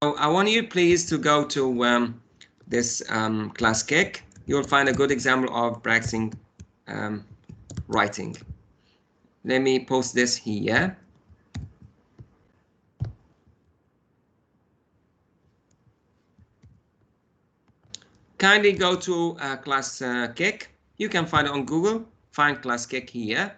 I want you please to go to this class kick. You'll find a good example of practicing writing. Let me post this here. Kindly go to class kick. You can find it on Google. Find class kick here.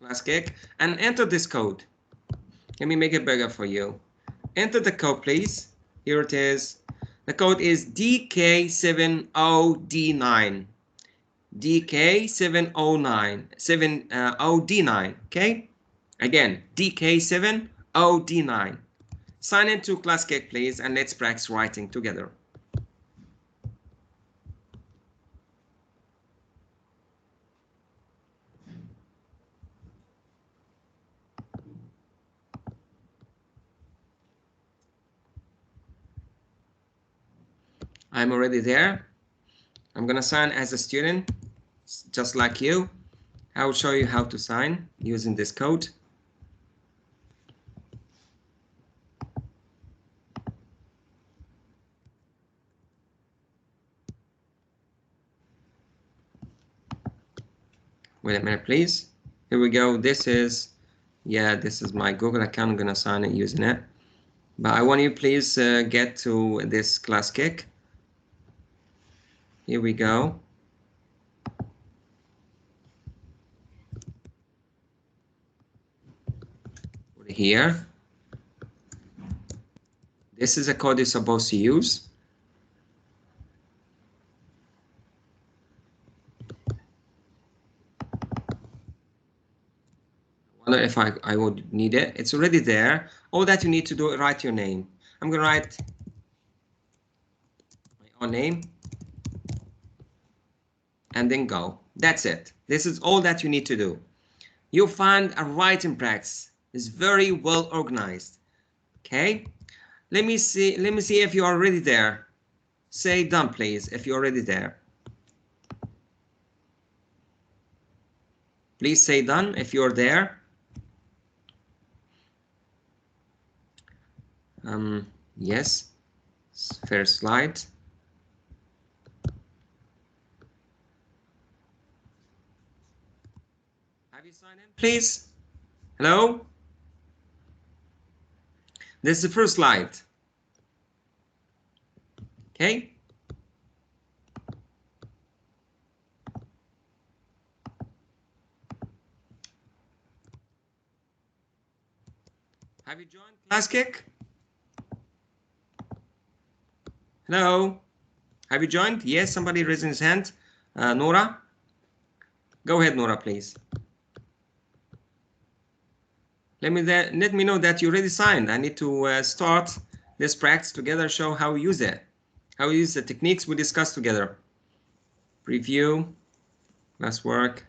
Class kick and enter this code. Let me make it bigger for you. Enter the code, please. Here it is. The code is DK70D9. DK709. 70D9. Okay? Again, DK70D9. Sign into class kick, please, and let's practice writing together. I'm already there. I'm gonna sign as a student, just like you. I will show you how to sign using this code. Wait a minute, please. Here we go. This is my Google account. I'm gonna sign it using it. But I want you please get to this class kick. Here we go. Here. This is a code you're supposed to use. I wonder if I would need it. It's already there. All that you need to do is write your name. I'm gonna write my own name and then go. That's it. This is all that you need to do. You'll find a writing practice is very well organized. Okay, let me see if you're already there. Say done, please, if you're already there. Please say done if you're there. Yes, first slide. Have you signed in, please? Hello? This is the first slide. Okay. Have you joined class kick? Hello? Have you joined? Yes, somebody raising his hand. Nora? Go ahead, Nora, please. Let me know that you already signed. I need to start this practice together, show how we use it, how we use the techniques we discussed together. Preview, class work.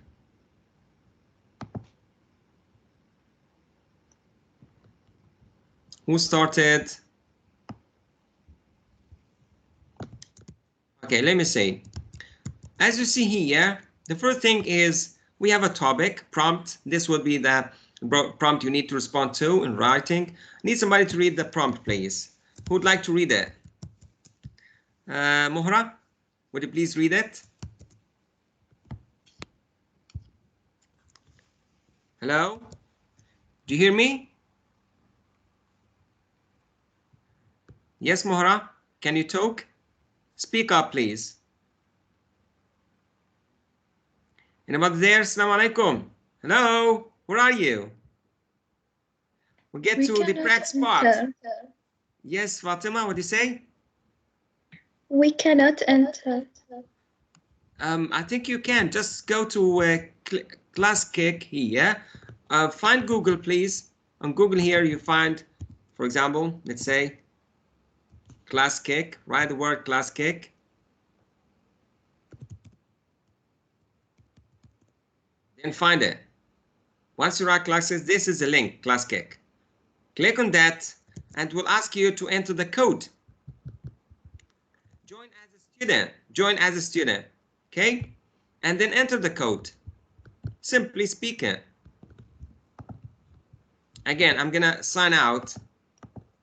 Who started? Okay, let me see. As you see here, the first thing is we have a topic, prompt. This would be the prompt you need to respond to in writing. I need somebody to read the prompt, please. Who would like to read it? Mohra, would you please read it? Hello? Do you hear me? Yes, Mohra, can you talk? Speak up, please. Anybody there? Assalamu alaikum. Hello, where are you? We'll get to the practice part. Yes, Fatima, what do you say? We cannot enter. I think you can. Just go to class kick here. Find Google, please. On Google here, you find, for example, let's say, class kick. Write the word class kick. Then find it. Once you write classes, this is the link, class kick. Click on that, and it will ask you to enter the code. Join as a student. Join as a student. Okay? And then enter the code. Simply speaking. Again, I'm gonna sign out.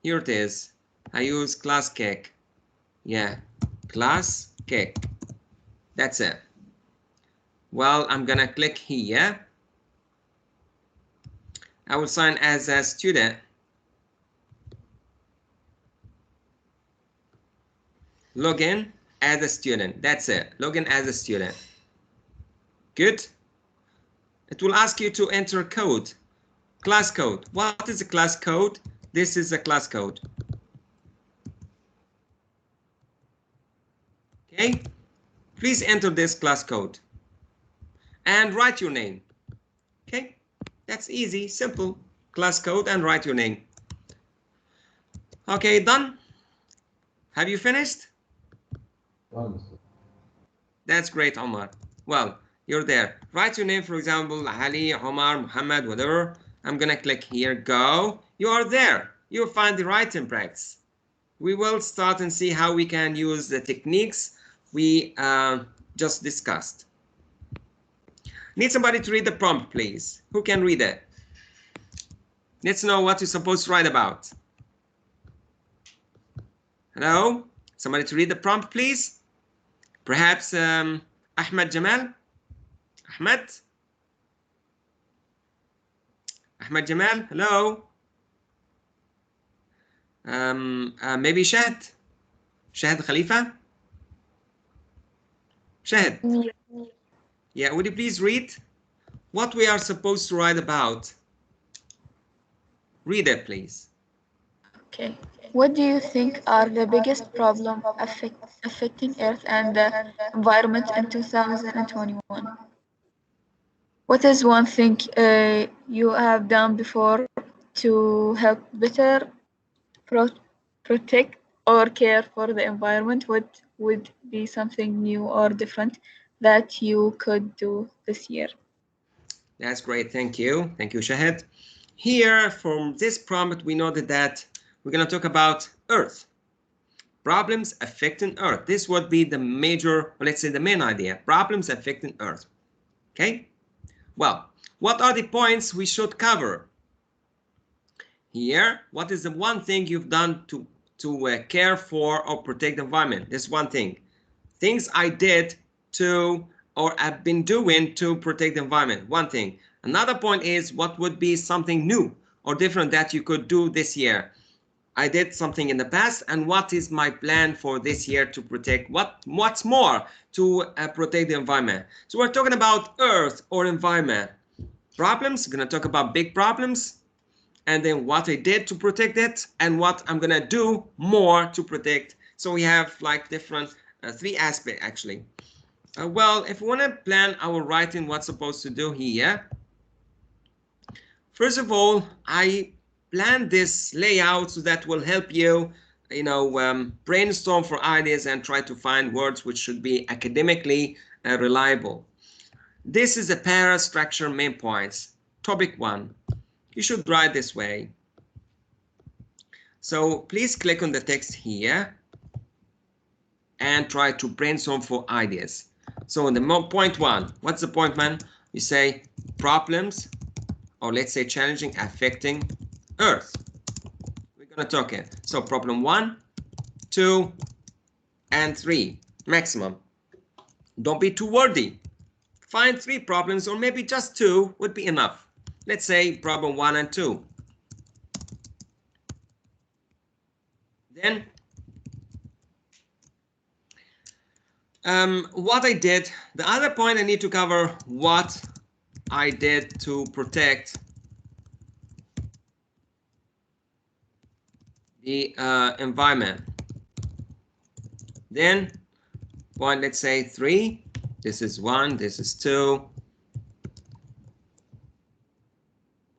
Here it is. I use class kick. Yeah, class kick. That's it. Well, I'm gonna click here. I will sign as a student. Login as a student. That's it. Login as a student. Good. It will ask you to enter code. Class code. What is a class code? This is a class code. Okay. Please enter this class code and write your name. Okay. That's easy, simple. Class code and write your name. Okay, done. Have you finished? That's great, Omar. Well, you're there. Write your name, for example, Ali, Omar, Mohamed, whatever. I'm gonna click here, go. You are there. You'll find the writing practice. We will start and see how we can use the techniques we just discussed. Need somebody to read the prompt, please. Who can read it? Let's know what you're supposed to write about. Hello? Somebody to read the prompt, please. Perhaps Ahmed Jamal? Ahmed? Ahmed Jamal, hello? Maybe Shahd? Shahd Khalifa? Shahd? Yeah, would you please read what we are supposed to write about? Read it, please. Okay. What do you think are the biggest problems affecting Earth and the environment in 2021? What is one thing you have done before to help better protect or care for the environment? What would be something new or different that you could do this year? That's great. Thank you. Thank you, Shahid. Here, from this prompt, we noted that we're going to talk about Earth. Problems affecting Earth. This would be the major, or let's say the main idea. Problems affecting Earth. Okay? Well, what are the points we should cover? Here, what is the one thing you've done to care for or protect the environment? This one thing. Things I did to or have been doing to protect the environment. One thing. Another point is what would be something new or different that you could do this year. I did something in the past, and what is my plan for this year to protect what's more to protect the environment. So we're talking about Earth or environment. Problems, we're going to talk about big problems, and then what I did to protect it and what I'm going to do more to protect. So we have like different three aspects actually. Well, if we want to plan our writing, what's supposed to do here? First of all, I plan this layout so that will help you, brainstorm for ideas and try to find words which should be academically reliable. This is the para structure main points. Topic 1. You should write this way. So please click on the text here and try to brainstorm for ideas. So in the point 1, what's the point 1? You say problems, or let's say challenging affecting Earth. We're going to talk it. So problem 1, 2, and 3 maximum. Don't be too wordy. Find 3 problems, or maybe just 2 would be enough. Let's say problem 1 and 2. Then what I did, the other point I need to cover what I did to protect the environment. Then point, let's say 3. This is 1, this is 2.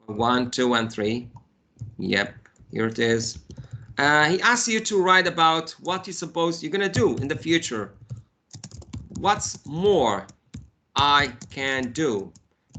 1, 2, and 3. Yep, here it is. He asks you to write about what you're gonna do in the future. What's more I can do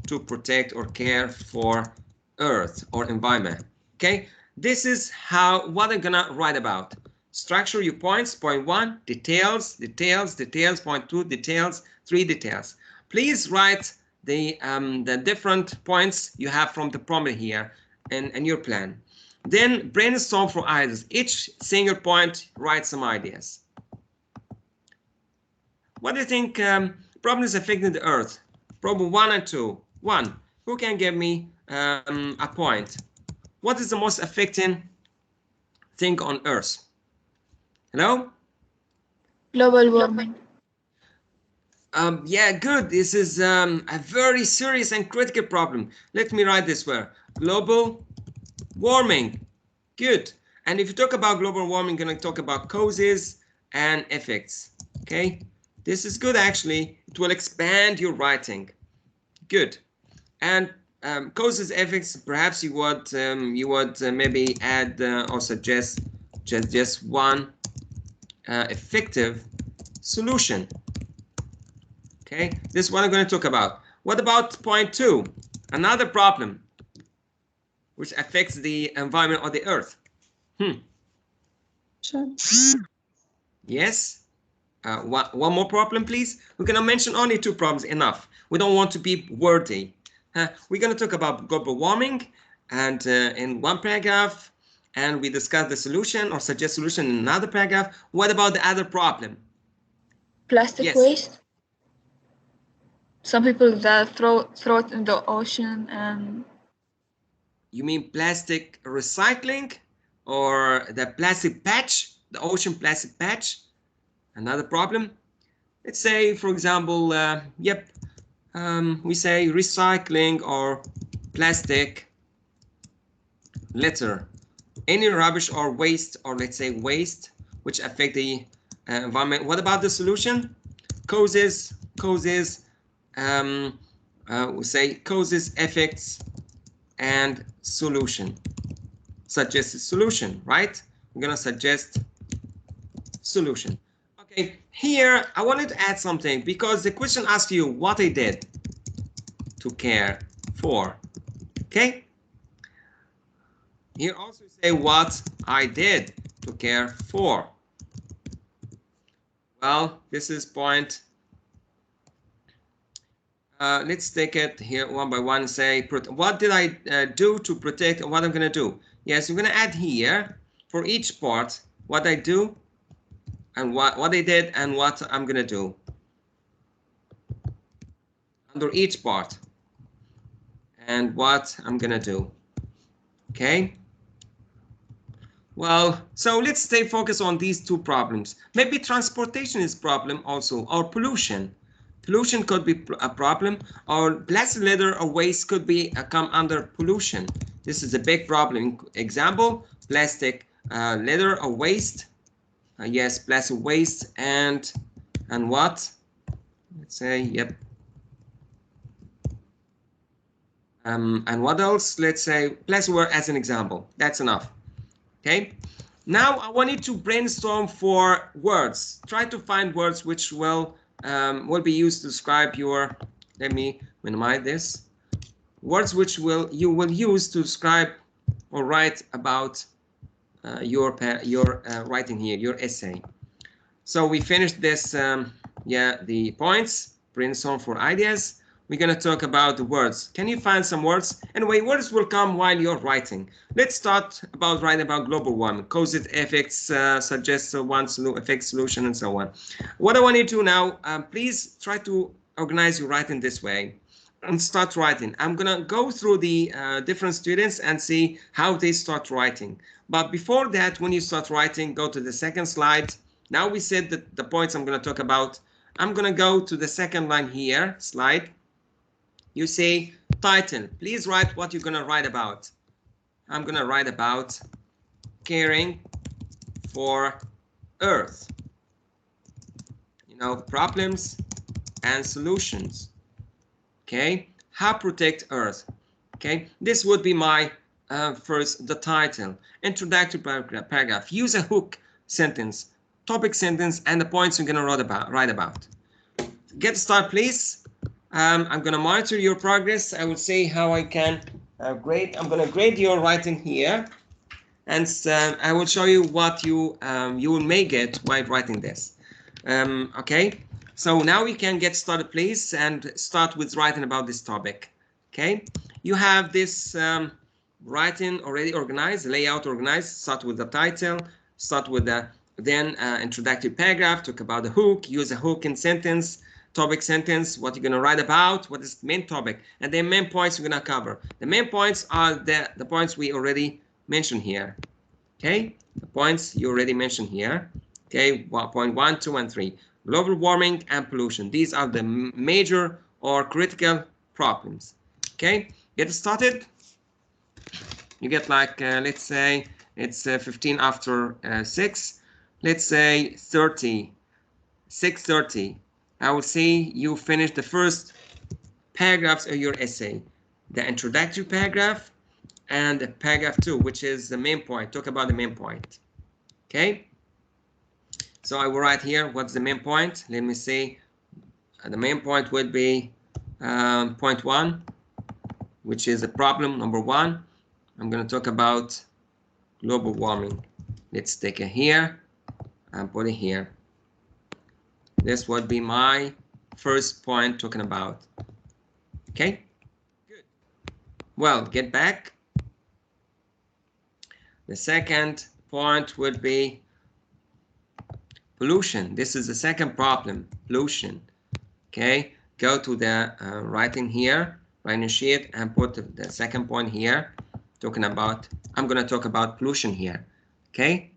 to protect or care for Earth or environment. Okay, this is what I'm gonna write about. Structure your points. Point 1, details, details, details. Point 2, details. 3, details. Please write the different points you have from the prompt here. in your plan. Then brainstorm for ideas. Each single point, write some ideas. What do you think problem is affecting the Earth? Problem 1 and 2. 1. Who can give me a point? What is the most affecting thing on Earth? Hello? Global warming. Yeah, good. This is a very serious and critical problem. Let me write this word. Global warming. Good. And if you talk about global warming, I'm going to talk about causes and effects. Okay? This is good, actually. It will expand your writing. Good. And causes, effects, perhaps you would maybe add or suggest just one effective solution. Okay, this is what I'm going to talk about. What about point 2? Another problem which affects the environment of the Earth. Sure. Yes? One more problem, please. We're going to mention only 2 problems, enough. We don't want to be wordy. We're going to talk about global warming and in one paragraph, and we discuss the solution or suggest solution in another paragraph. What about the other problem? Plastic Yes. waste. Some people that throw it in the ocean and. You mean plastic recycling or the plastic patch, the ocean plastic patch? Another problem. Let's say, for example, we say recycling or plastic litter. Any rubbish or waste, or let's say waste, which affect the environment. What about the solution? Causes, we say causes, effects, and solution. Suggest a solution, right? I'm gonna suggest solution. Okay, here I wanted to add something because the question asks you what I did to care for. Okay, here also say what I did to care for. Well, this is point. Let's take it here one by one. Say, what did I do to protect? What I'm gonna do? Yes, we're gonna add here for each part what I do and what I did and what I'm gonna do under each part and what I'm gonna do. Okay. Well, so let's stay focused on these 2 problems. Maybe transportation is problem also, or pollution. Pollution could be a problem, or plastic litter or waste could be come under pollution. This is a big problem. Example, plastic litter or waste. Yes, plastic waste and what? Let's say, yep. And what else? Let's say plasticware as an example. That's enough. Okay. Now I want you to brainstorm for words. Try to find words which will be used to describe your. Let me minimize this. Words which you will use to describe or write about your writing here, your essay. So we finished this. The points. Brainstorm for ideas. We're going to talk about the words. Can you find some words? Anyway, words will come while you're writing. Let's start about writing about global warming, causes, effects, suggest one effect, solution, and so on. What I want you to do now, please try to organize your writing this way and start writing. I'm going to go through the different students and see how they start writing. But before that, when you start writing, go to the second slide. Now we said that the points I'm going to talk about. I'm going to go to the second line here, slide. You say title. Please write what you're going to write about. I'm going to write about caring for Earth. You know, problems and solutions. Okay, how protect Earth. Okay, this would be my first, the title. Introductory paragraph. Use a hook sentence, topic sentence, and the points you're going to write about. Get started, please. I'm going to monitor your progress. I will say how I can grade. I'm going to grade your writing here, and I will show you what you may get while writing this. Okay, so now we can get started, please, and start with writing about this topic. Okay, you have this writing already organized, layout organized. Start with the title, start with the then introductory paragraph, talk about the hook, use a hook in sentence, topic sentence, what you're going to write about, what is the main topic, and the main points you're going to cover. The main points are the points we already mentioned here. Okay, the points you already mentioned here. Okay, point 1, 2, and 3. Global warming and pollution. These are the major or critical problems. Okay, get started. You get like, let's say it's 15 after 6. Let's say 30, 6:30. I will see you finish the first paragraphs of your essay. The introductory paragraph and paragraph 2, which is the main point. Talk about the main point. Okay, so I will write here what's the main point. Let me see. The main point would be point 1, which is the problem number 1. I'm going to talk about global warming. Let's take it here and put it here. This would be my first point talking about. Okay, good. Well, get back. The second point would be pollution. This is the second problem, pollution. Okay, go to the writing here, writing sheet, and put the second point here, talking about, I'm going to talk about pollution here. Okay,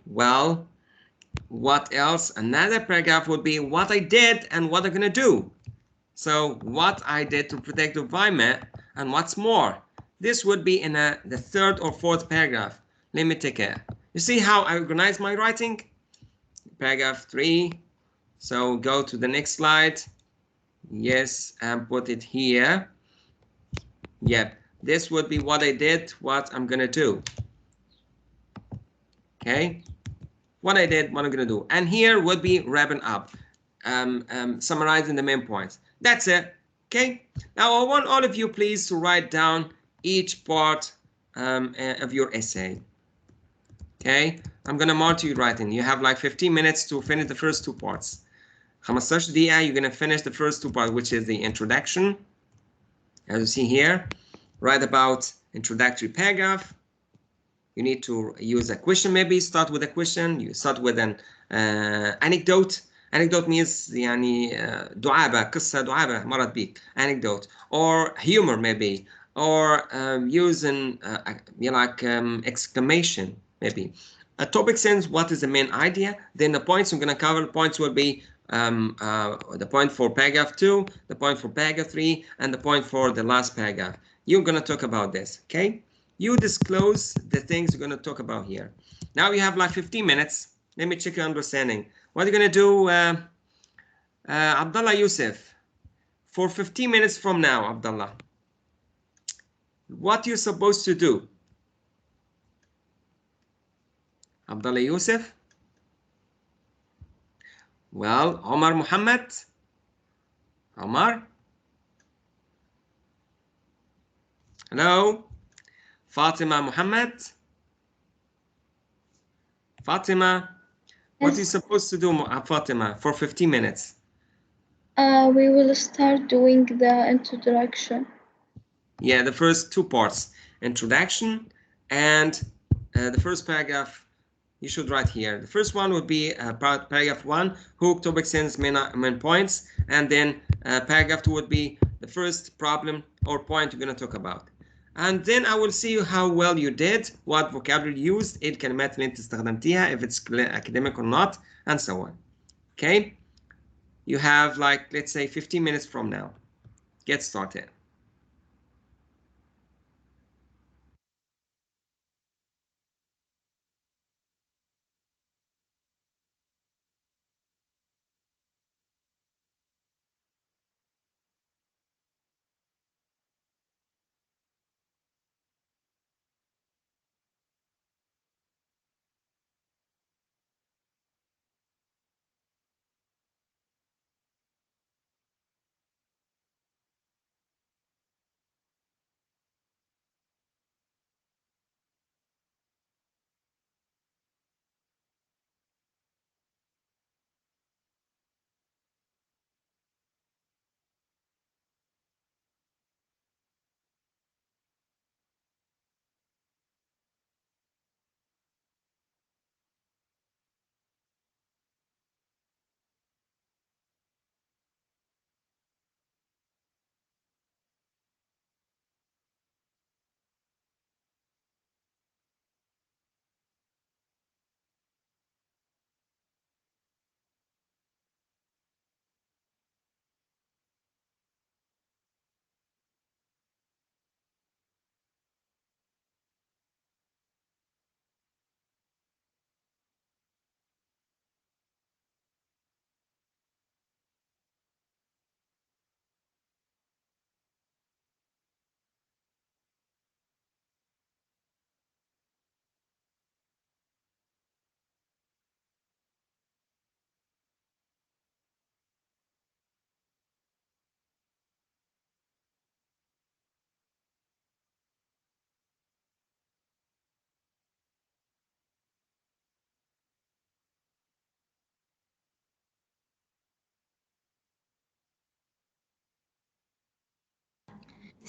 well, what else? Another paragraph would be what I did and what I'm going to do. So what I did to protect the environment and what's more. This would be in the third or fourth paragraph. Let me take it. You see how I organize my writing? Paragraph 3. So go to the next slide. Yes, and put it here. Yep, this would be what I did, what I'm gonna do. Okay, what I did, what I'm gonna do. And here would be wrapping up, summarizing the main points. That's it. Okay, now I want all of you please to write down each part of your essay. Okay, I'm gonna monitor you writing. You have like 15 minutes to finish the first two parts. 15 دقيقة, you're gonna finish the first two parts, which is the introduction. As you see here, write about introductory paragraph. You need to use a question, maybe start with a question. You start with an anecdote. Anecdote means يعني دعابة, قصة دعابة مرت بيك. Anecdote or humor maybe, or using like exclamation maybe. A topic sense, what is the main idea? Then the points I'm going to cover. Points will be the point for paragraph 2, the point for paragraph 3, and the point for the last paragraph. You're going to talk about this, okay? You disclose the things you're going to talk about here. Now you have like 15 minutes. Let me check your understanding. What are you going to do, Abdullah Yusuf? For 15 minutes from now, Abdullah, what you're supposed to do? Abdullah Yusuf? Well, Omar Mohamed? Omar? Hello? Fatima Mohamed? Fatima? What are you supposed to do, Fatima, for 15 minutes? We will start doing the introduction. Yeah, the first two parts. Introduction and the first paragraph you should write here. The first one would be paragraph 1, hook, topic, sentence, main points. And then paragraph 2 would be the first problem or point you're going to talk about. And then I will see how well you did, what vocabulary you used, ايه الكلمات اللي انت استخدمتيها, if it's academic or not, and so on. Okay? You have like, let's say 15 minutes from now. Get started.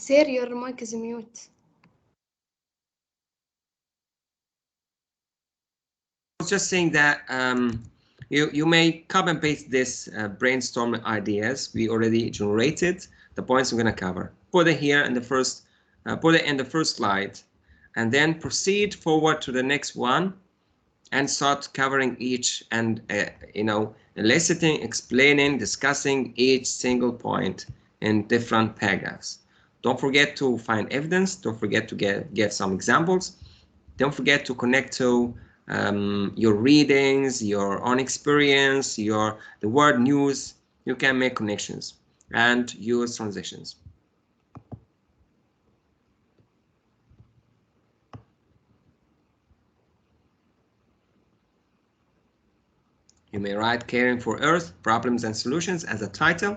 Sir, your mic is mute. I was just saying that you may copy and paste this brainstorming ideas we already generated, the points we're going to cover. Put it here in the first, put it in the first slide, and then proceed forward to the next one and start covering each and, eliciting, explaining, discussing each single point in different paragraphs. Don't forget to find evidence. Don't forget to get some examples. Don't forget to connect to your readings, your own experience, the word news. You can make connections and use transitions. You may write Caring for Earth, Problems and Solutions as a title.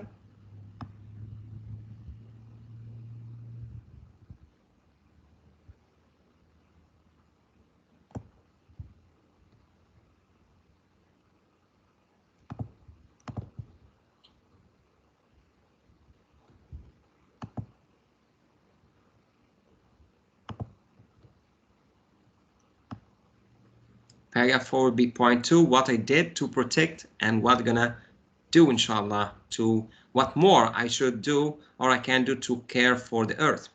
Paragraph 4 will be point 2, what I did to protect and what I'm gonna do, inshallah, to what more I should do or I can do to care for the earth.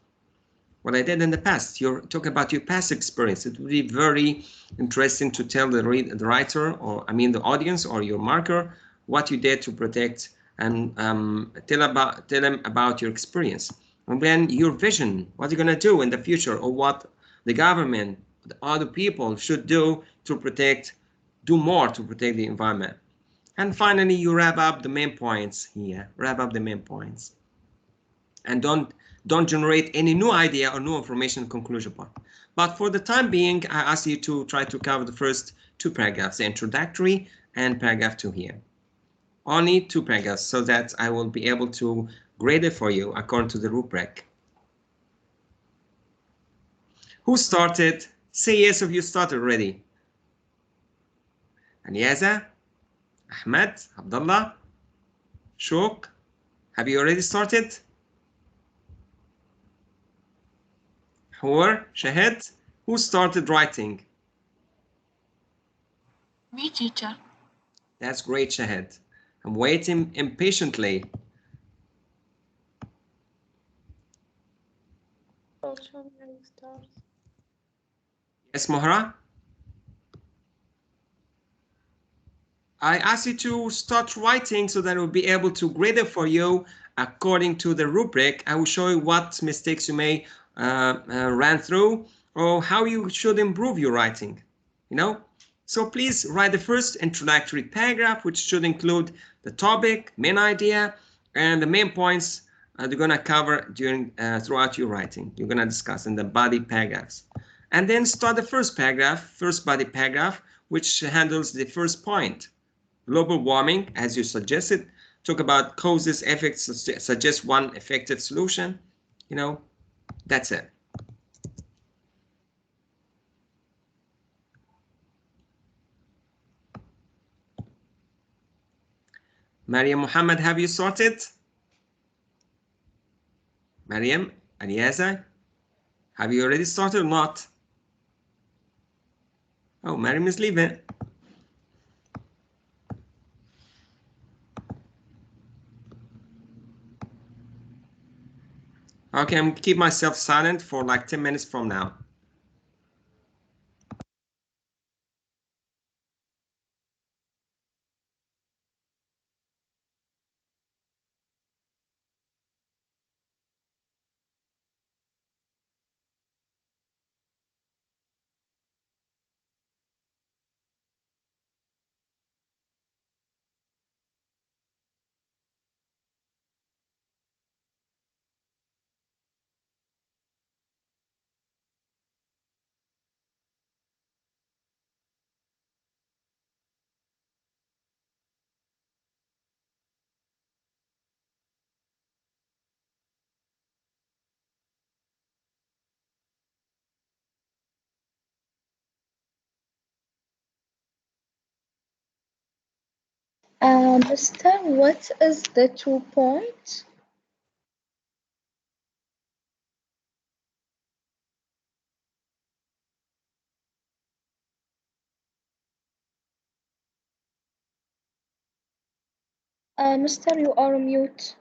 What I did in the past. You're talking about your past experience. It would be very interesting to tell the writer, or I mean the audience or your marker, what you did to protect, and tell them about your experience. And then your vision, what you're gonna do in the future, or what the government, the other people should do to protect, do more to protect the environment. And finally, you wrap up the main points here. Wrap up the main points. And don't generate any new idea or new information in conclusion part. But for the time being, I ask you to try to cover the first 2 paragraphs, the introductory and paragraph 2 here. Only 2 paragraphs, so that I will be able to grade it for you according to the rubric. Who started? Say yes if you started already. Aniyaza, Ahmed, Abdullah, Shok, have you already started? Hur, Shahid, who started writing? Me, teacher. That's great, Shahid. I'm waiting impatiently. Yes, Mohra? I asked you to start writing so that I will be able to grade it for you according to the rubric. I will show you what mistakes you may ran through or how you should improve your writing, So please write the first introductory paragraph, which should include the topic, main idea, and the main points they're going to cover during throughout your writing. You're going to discuss in the body paragraphs. And then start the first paragraph, first body paragraph, which handles the first point. Global warming, as you suggested, talk about causes, effects, suggest one effective solution. That's it. Mariam Mohamed, have you sorted? Mariam, Aniyaza, have you already started or not? Oh, Mariam is leaving. Okay, I'm keep myself silent for like 10 minutes from now. Mister, what is the 2 point? Mister, you are mute.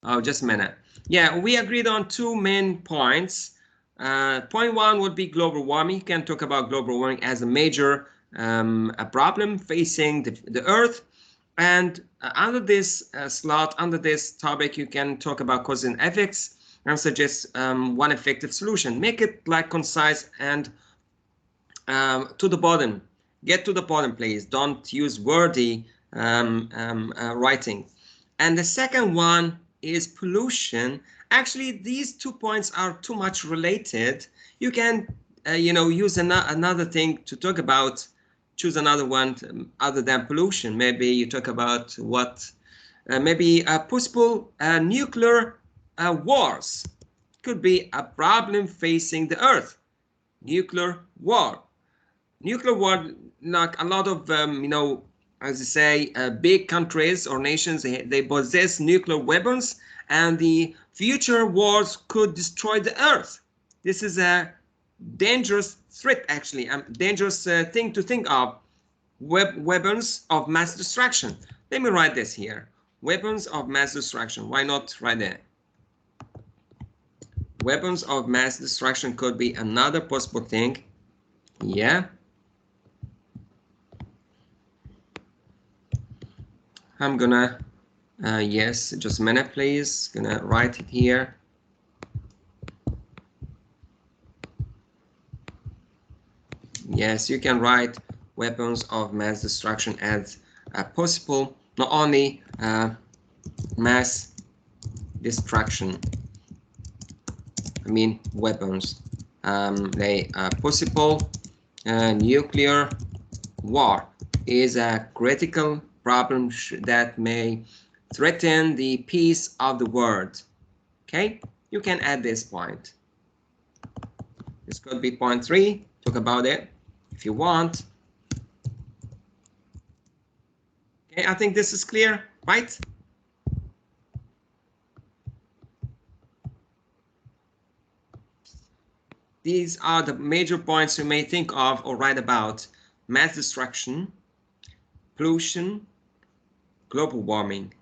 Oh, just a minute. Yeah, we agreed on two main points. Point one would be global warming. You can talk about global warming as a major a problem facing the Earth. And under this slot, under this topic, you can talk about cause and effects and suggest one effective solution. Make it like concise and to the bottom. Get to the bottom, please. Don't use wordy writing. And the second one is pollution. Actually, these 2 points are too much related. You can, use another thing to talk about. Choose another one other than pollution. Maybe you talk about what, maybe possible nuclear wars could be a problem facing the Earth. Nuclear war. Nuclear war, like a lot of, as I say, big countries or nations, they possess nuclear weapons, and the future wars could destroy the Earth. This is a dangerous threat, actually, a dangerous thing to think of. Weapons of mass destruction. Let me write this here. Weapons of mass destruction. Why not right there? Weapons of mass destruction could be another possible thing. Yeah. I'm gonna, yes, just a minute, please. Gonna write it here. Yes, you can write weapons of mass destruction as possible, not only mass destruction. I mean weapons. They are possible. Nuclear war is a critical problem that may threaten the peace of the world. Okay, you can add this point. This could be point 3. Talk about it if you want. Okay, I think this is clear, right? These are the major points you may think of or write about: mass destruction, pollution, global warming.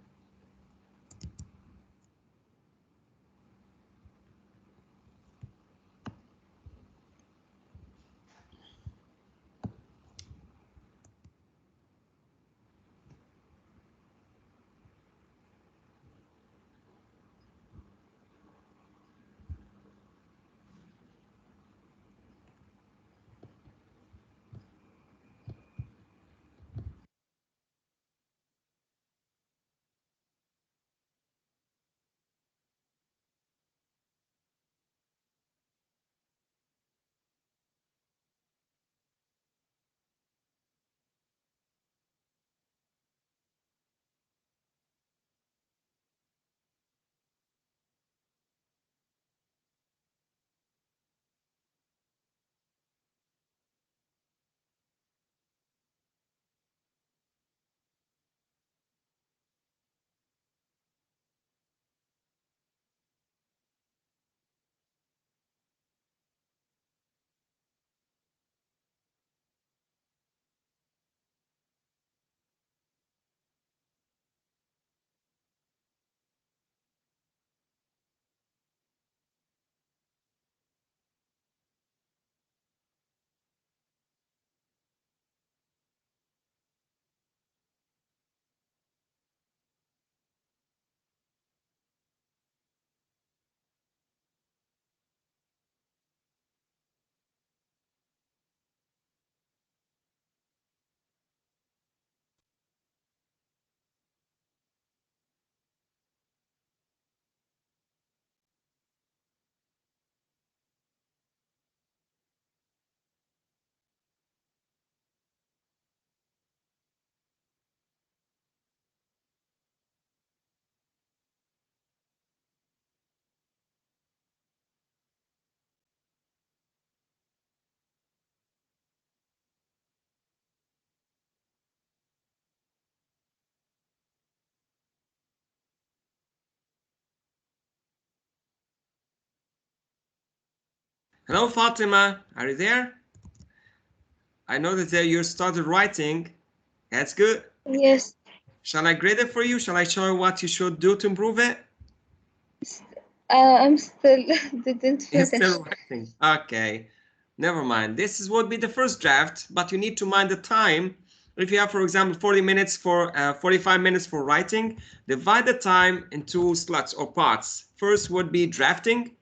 Hello, Fatima. Are you there? I know that you started writing. That's good. Yes. Shall I grade it for you? Shall I show you what you should do to improve it? I'm still didn't You're finish. still writing. Okay, never mind. This would be the first draft, but you need to mind the time. If you have, for example, 40 minutes for 45 minutes for writing, divide the time into slots or parts. First would be drafting.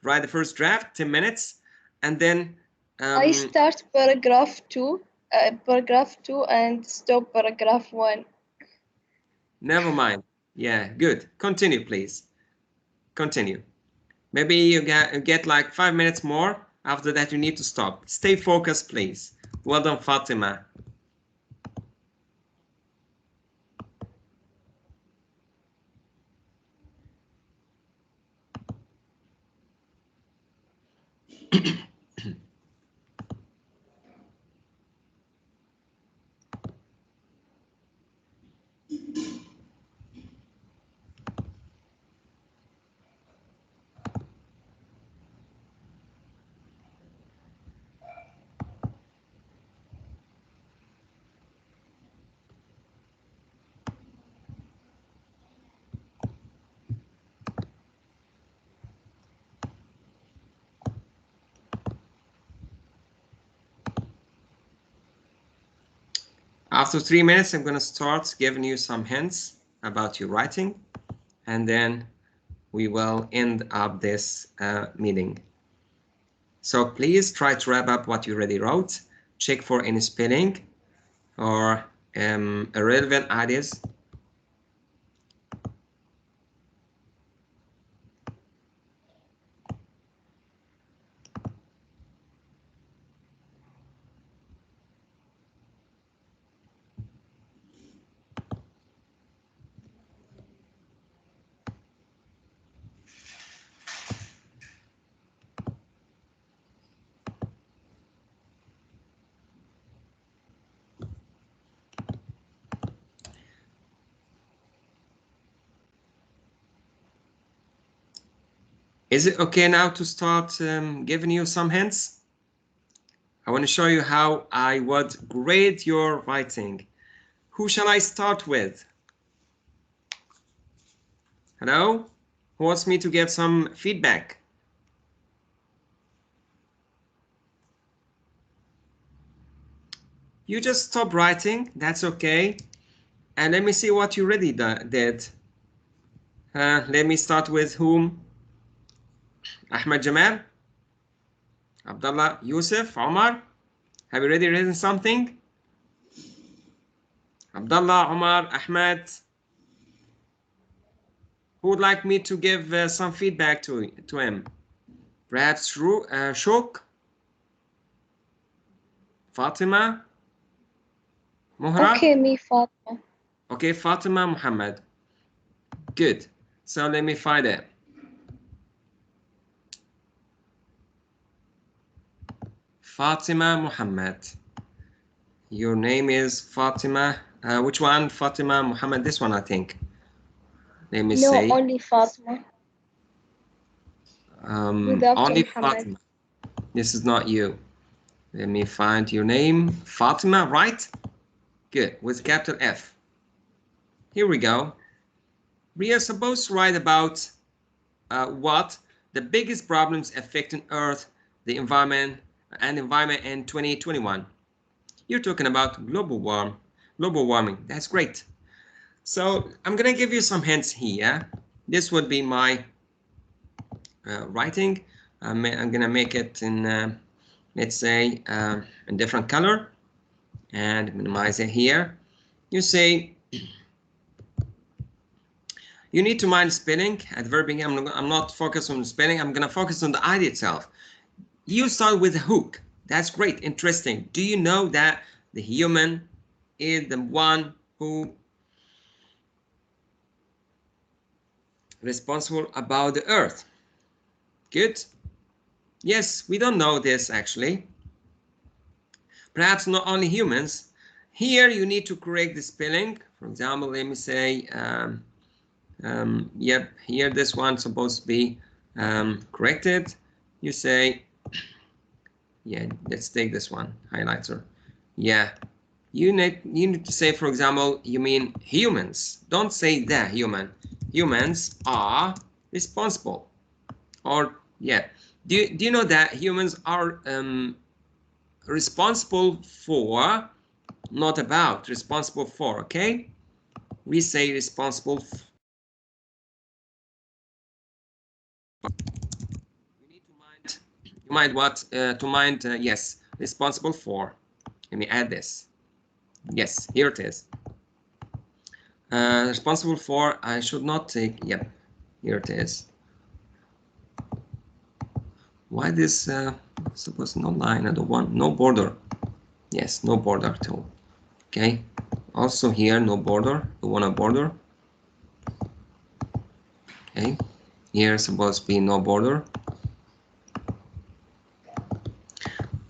Write the first draft, 10 minutes, and then I start paragraph 2, and stop paragraph 1. never mind. Yeah, good. Continue, please. Continue. Maybe you get like 5 minutes more. After that, you need to stop. Stay focused, please. Well done, Fatima. After 3 minutes, I'm going to start giving you some hints about your writing, and then we will end up this meeting. So please try to wrap up what you already wrote. Check for any spelling or irrelevant ideas. Is it okay now to start giving you some hints? I want to show you how I would grade your writing. Who shall I start with? Hello? Who wants me to give some feedback? You just stop writing, that's okay. And let me see what you already did. Let me start with whom? Ahmed Jamal? Abdullah, Yusuf, Omar? Have you already written something? Abdullah, Omar, Ahmed? Who would like me to give some feedback to him? Perhaps Shok? Fatima? Mohra? Okay, me, Fatima. Okay, Fatima, Mohamed. Good. So let me find it. Fatima Mohamed. Your name is Fatima. Which one? Fatima Mohamed. This one, I think. Let me see. No, only Fatima. Without Only Mohammed. Fatima. This is not you. Let me find your name. Fatima, right? Good. With capital F. Here we go. We are supposed to write about what the biggest problems affecting Earth, the environment, and environment in 2021. You're talking about global warming. That's great. So I'm gonna give you some hints here. This would be my writing. I'm gonna make it in, let's say, a different color and minimize it here. You say, you need to mind spelling at the very beginning. I'm not focused on spelling. I'm gonna focus on the idea itself. You start with a hook. That's great, interesting. Do you know that the human is the one who responsible about the earth? Good. Yes, we don't know this actually. Perhaps not only humans. Here you need to correct the spelling. For example, let me say, yep, here this one's supposed to be corrected. You say, yeah, let's take this one, highlighter. Yeah, you need to say, for example, you mean humans. Don't say the human. Humans are responsible. Or yeah, do you know that humans are responsible for, not about, responsible for, okay? We say responsible for. You need to mind, you might what to mind, yes, responsible for. Let me add this. Yes, here it is. Responsible for, I should not take, yep, here it is. Why this, suppose no line, I don't want, no border. Yes, no border too. Okay, also here, no border, you want a border. Okay, here supposed to be no border.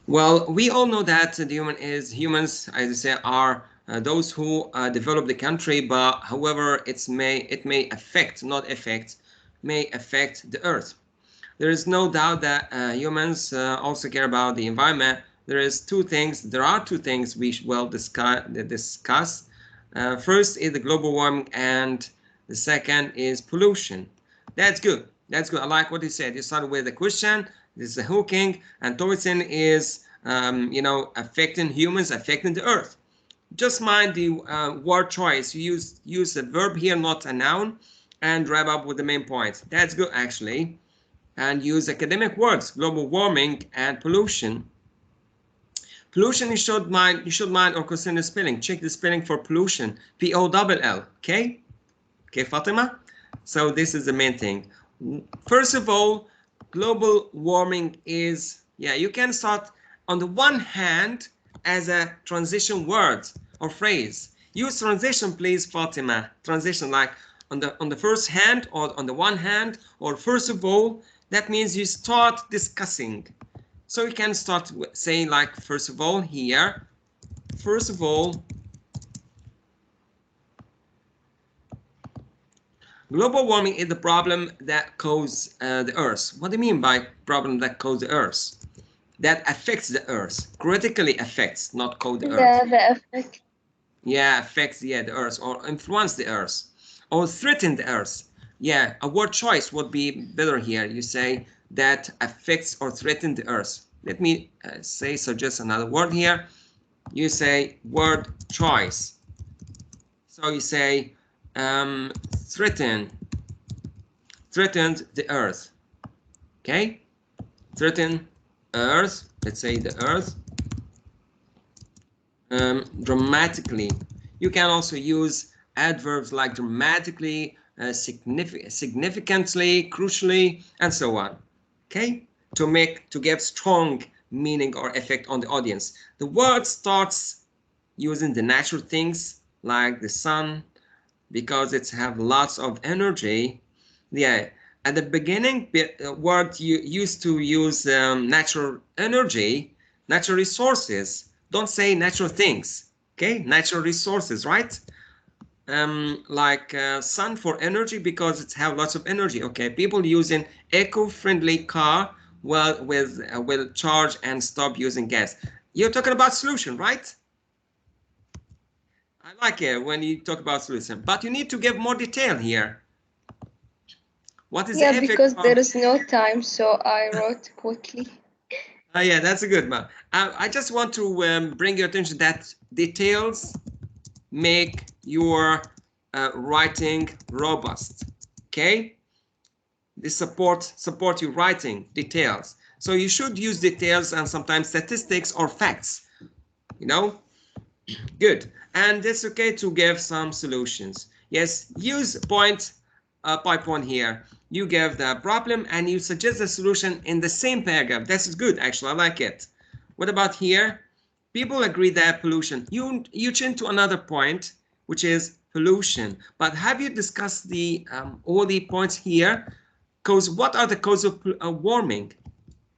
Well, we all know that the humans, as I say, are those who develop the country, but however, it may affect, not affect, may affect the earth. There is no doubt that humans also care about the environment. There are two things we will discuss. First is the global warming, and the second is pollution. That's good. That's good. I like what you said. You started with a question. This is a hooking, and Torsten is, affecting humans, affecting the earth. Just mind the word choice. You use a verb here, not a noun, and wrap up with the main points. That's good, actually. And use academic words, global warming and pollution. Pollution, you should mind or consider spelling. Check the spelling for pollution, P-O-L-L, okay? Okay, Fatima? So this is the main thing. First of all, global warming is, you can start on the one hand as a transition word or phrase. Use transition, please, Fatima. Transition, like on the first hand, or on the one hand, or first of all. That means you start discussing. So you can start saying, like, first of all, here, first of all, global warming is the problem that causes the earth. What do you mean by problem that causes the earth? That affects the earth, critically affects, not cause the earth. The effect. Yeah, affects, the earth, or influence the earth, or threaten the earth. Yeah, a word choice would be better here. You say that affects or threaten the earth. Let me suggest another word here. You say word choice. So you say threatened the earth. Okay, threaten earth. Let's say the earth. Dramatically. You can also use adverbs like dramatically, significantly, crucially, and so on. Okay, to give strong meaning or effect on the audience. The word starts using the natural things like the sun, because it's have lots of energy. Yeah, at the beginning, word you used to use natural energy, natural resources. Don't say natural things. Okay, natural resources, right? Like sun for energy, because it's have lots of energy. Okay, people using eco-friendly car will charge and stop using gas. You're talking about solution, right? I like it when you talk about solution, but you need to give more detail here. What is the effect? Because there is no time, so I wrote quickly. Yeah, that's a good one. I just want to bring your attention that details make your writing robust. Okay, this support your writing details. So you should use details and sometimes statistics or facts. Good. And it's okay to give some solutions. Yes, use point by point here. You give the problem and you suggest the solution in the same paragraph. This is good, actually. I like it. What about here? People agree that pollution. You change to another point, which is pollution. But have you discussed the all the points here? Because what are the causes of warming?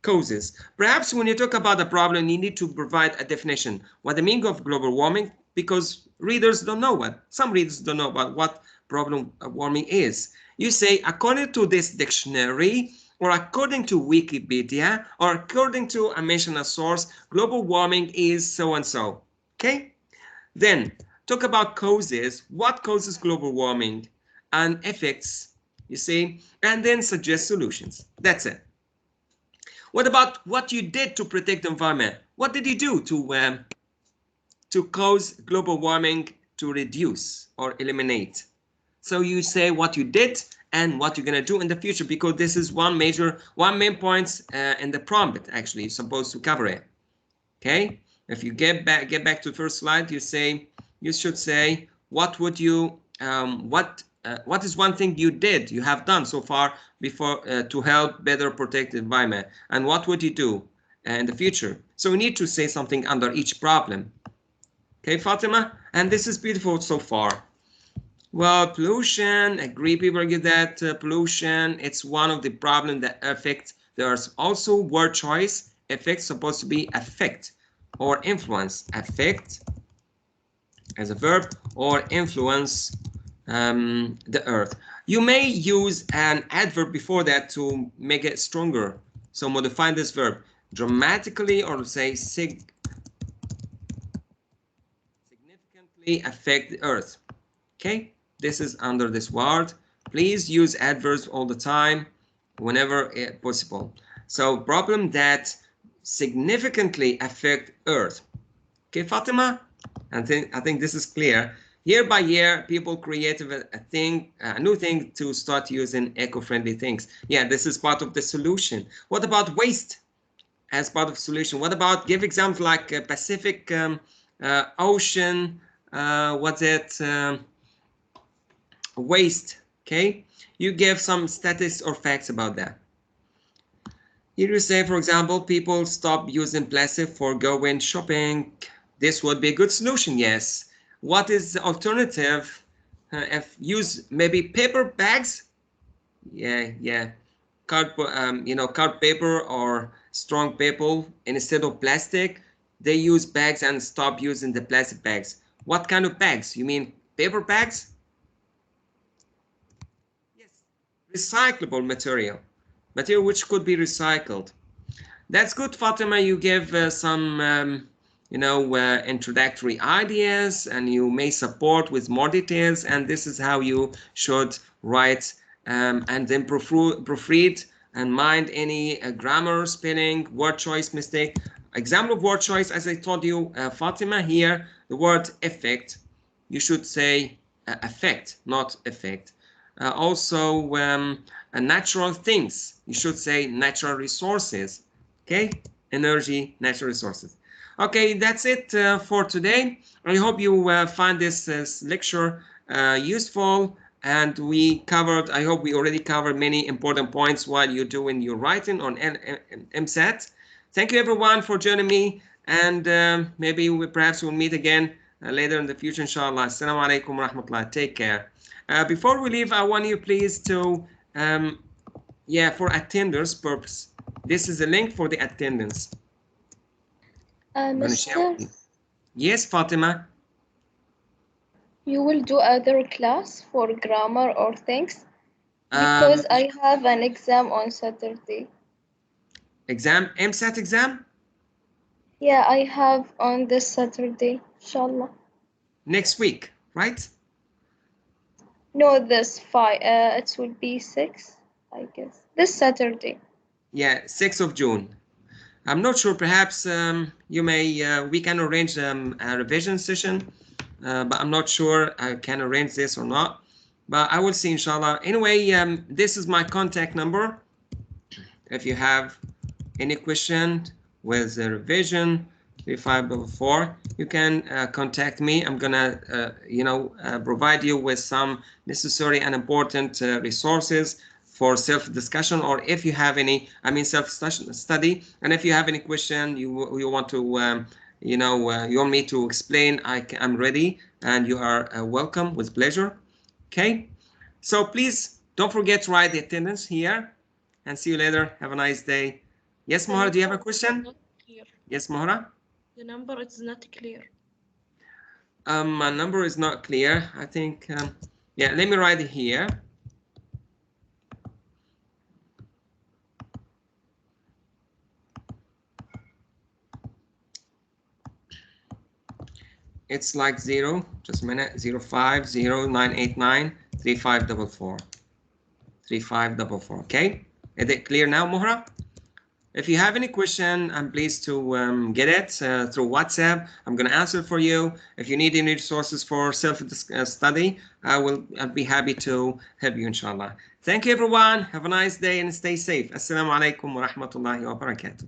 Causes. Perhaps when you talk about the problem, you need to provide a definition. What the meaning of global warming? Because readers don't know some readers don't know about what problem warming is. You say, according to this dictionary, or according to Wikipedia, or according to a mentioned source, global warming is so and so. Okay? Then talk about causes. What causes global warming and effects, you see, and then suggest solutions. That's it. What about what you did to protect the environment? What did you do to cause global warming, to reduce or eliminate? So you say what you did and what you're going to do in the future, because this is one main point in the prompt. Actually, you're supposed to cover it. Okay, if you get back to the first slide, you should say what would you what is one thing you have done so far before to help better protect the environment, and what would you do in the future? So we need to say something under each problem. Okay, Fatima, and this is beautiful so far. Well, pollution, agree, people get that. Pollution, it's one of the problems that affect. There's also word choice. Affect supposed to be affect or influence. Affect as a verb, or influence the earth. You may use an adverb before that to make it stronger. So modify this verb dramatically, or say significantly affect the earth. Okay, this is under this word. Please use adverbs all the time whenever possible. So problem that significantly affect earth. Okay, Fatima, I think this is clear. Year by year, people created a new thing to start using eco-friendly things. Yeah, this is part of the solution. What about waste as part of solution? What about, give examples like Pacific Ocean, what's it, waste, okay? You give some statistics or facts about that. Here you say, for example, people stop using plastic for going shopping. This would be a good solution, yes. What is the alternative? If use maybe paper bags? Yeah. Card paper or strong paper instead of plastic. They use bags and stop using the plastic bags. What kind of bags? You mean paper bags? Yes, recyclable material which could be recycled. That's good, Fatima. You give some introductory ideas, and you may support with more details, and this is how you should write, and then proofread and mind any grammar, spelling, word choice mistake. Example of word choice, as I told you, Fatima, here the word effect, you should say effect, not effect. Also natural things, you should say natural resources. Okay, energy, natural resources. Okay, that's it for today. I hope you find this lecture useful, and I hope we already covered many important points while you're doing your writing on EmSAT. Thank you everyone for joining me, and maybe perhaps we'll meet again later in the future, inshallah. Assalamu alaikum wa rahmatullah. Take care. Before we leave, I want you please to, for attendance purpose, this is a link for the attendance. Mr. Yes, Fatima. You will do other class for grammar or things? Because I have an exam on Saturday. Exam? EmSAT exam? Yeah, I have on this Saturday, inshallah. Next week, right? No, this 5. It will be 6, I guess. This Saturday. Yeah, 6th of June. I'm not sure. Perhaps we can arrange a revision session, but I'm not sure I can arrange this or not. But I will see, inshallah. Anyway, this is my contact number. If you have any question with the revision 3544, you can contact me. I'm gonna provide you with some necessary and important resources for self-discussion, or if you have any, self-study, and if you have any question you want to you want me to explain, I'm ready, and you are welcome with pleasure. Okay, so please don't forget to write the attendance here, and see you later. Have a nice day. Yes, Mohara, do you have a question? Yes, Mohara? The number is not clear. My number is not clear. I think, yeah, let me write it here. It's like 0, just a minute, 050989354. 3544. Okay, is it clear now, Mohra? If you have any question, I'm pleased to get it through WhatsApp. I'm going to answer for you. If you need any resources for self-study, I'll be happy to help you, inshallah. Thank you, everyone. Have a nice day and stay safe. Assalamu alaikum wa rahmatullahi wa barakatuh.